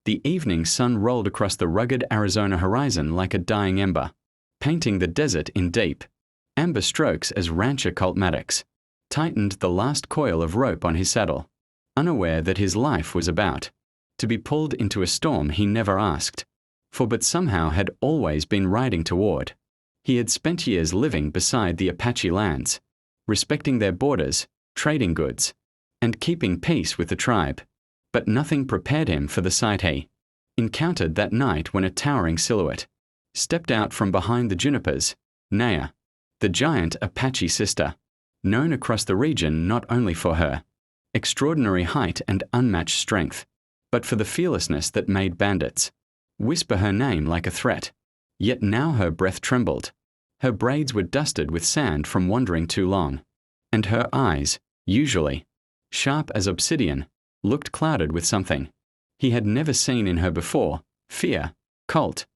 The evening sun rolled across the rugged Arizona horizon like a dying ember, painting the desert in deep, amber strokes as rancher Colt Maddox tightened the last coil of rope on his saddle, unaware that his life was about to be pulled into a storm he never asked for but somehow had always been riding toward. He had spent years living beside the Apache lands, respecting their borders, trading goods, and keeping peace with the tribe. But nothing prepared him for the sight he encountered that night when a towering silhouette stepped out from behind the junipers, Naya, the giant Apache sister, known across the region not only for her extraordinary height and unmatched strength, but for the fearlessness that made bandits whisper her name like a threat. Yet now her breath trembled, her braids were dusted with sand from wandering too long, and her eyes, usually sharp as obsidian, looked clouded with something he had never seen in her before: fear. Colt,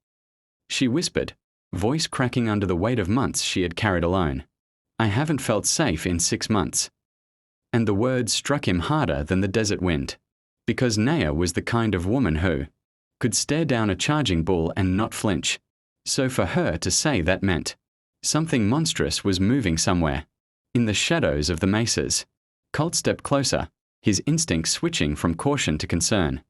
she whispered, voice cracking under the weight of months she had carried alone. I haven't felt safe in 6 months. And the words struck him harder than the desert wind, because Naya was the kind of woman who could stare down a charging bull and not flinch. So for her to say that meant something monstrous was moving somewhere in the shadows of the mesas. Colt stepped closer, his instincts switching from caution to concern,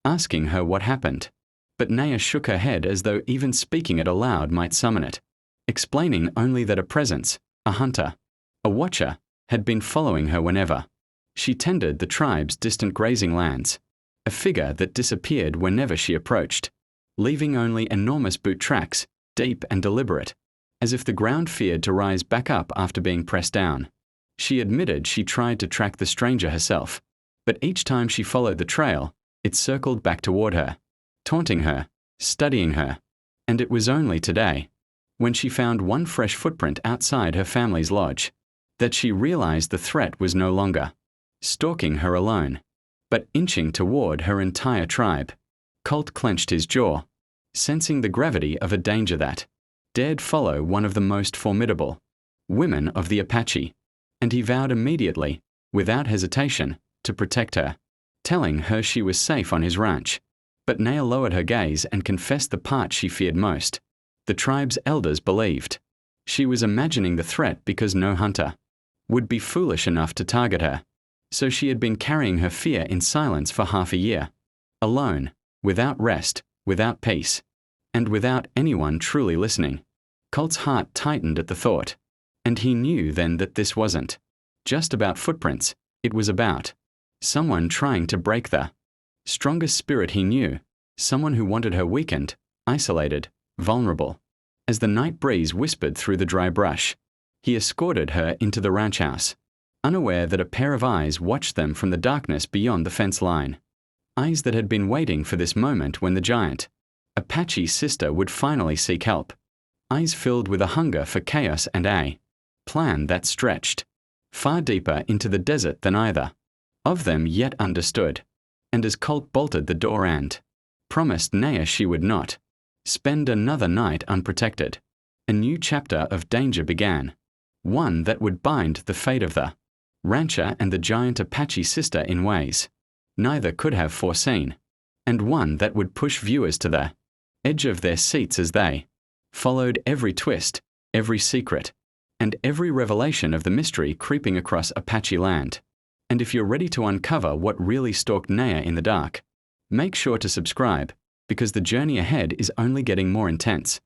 asking her what happened. But Naya shook her head as though even speaking it aloud might summon it, explaining only that a presence, a hunter, a watcher, had been following her whenever she tended the tribe's distant grazing lands, a figure that disappeared whenever she approached, leaving only enormous boot tracks, deep and deliberate, as if the ground feared to rise back up after being pressed down. She admitted she tried to track the stranger herself, but each time she followed the trail, it circled back toward her, taunting her, studying her. And it was only today, when she found one fresh footprint outside her family's lodge, that she realized the threat was no longer stalking her alone, but inching toward her entire tribe. Colt clenched his jaw, sensing the gravity of a danger that dared follow one of the most formidable women of the Apache, and he vowed immediately, without hesitation, to protect her, telling her she was safe on his ranch. But Naya lowered her gaze and confessed the part she feared most. The tribe's elders believed she was imagining the threat because no hunter would be foolish enough to target her. So she had been carrying her fear in silence for half a year, alone, without rest, without peace, and without anyone truly listening. Colt's heart tightened at the thought, and he knew then that this wasn't just about footprints, it was about someone trying to break the strongest spirit he knew, someone who wanted her weakened, isolated, vulnerable. As the night breeze whispered through the dry brush, he escorted her into the ranch house, unaware that a pair of eyes watched them from the darkness beyond the fence line. Eyes that had been waiting for this moment when the giant Apache sister would finally seek help. Eyes filled with a hunger for chaos and a plan that stretched far deeper into the desert than either of them yet understood. And as Colt bolted the door and promised Naya she would not spend another night unprotected, a new chapter of danger began, one that would bind the fate of the rancher and the giant Apache sister in ways neither could have foreseen, and one that would push viewers to the edge of their seats as they followed every twist, every secret, and every revelation of the mystery creeping across Apache land. And if you're ready to uncover what really stalked Naya in the dark, make sure to subscribe, because the journey ahead is only getting more intense.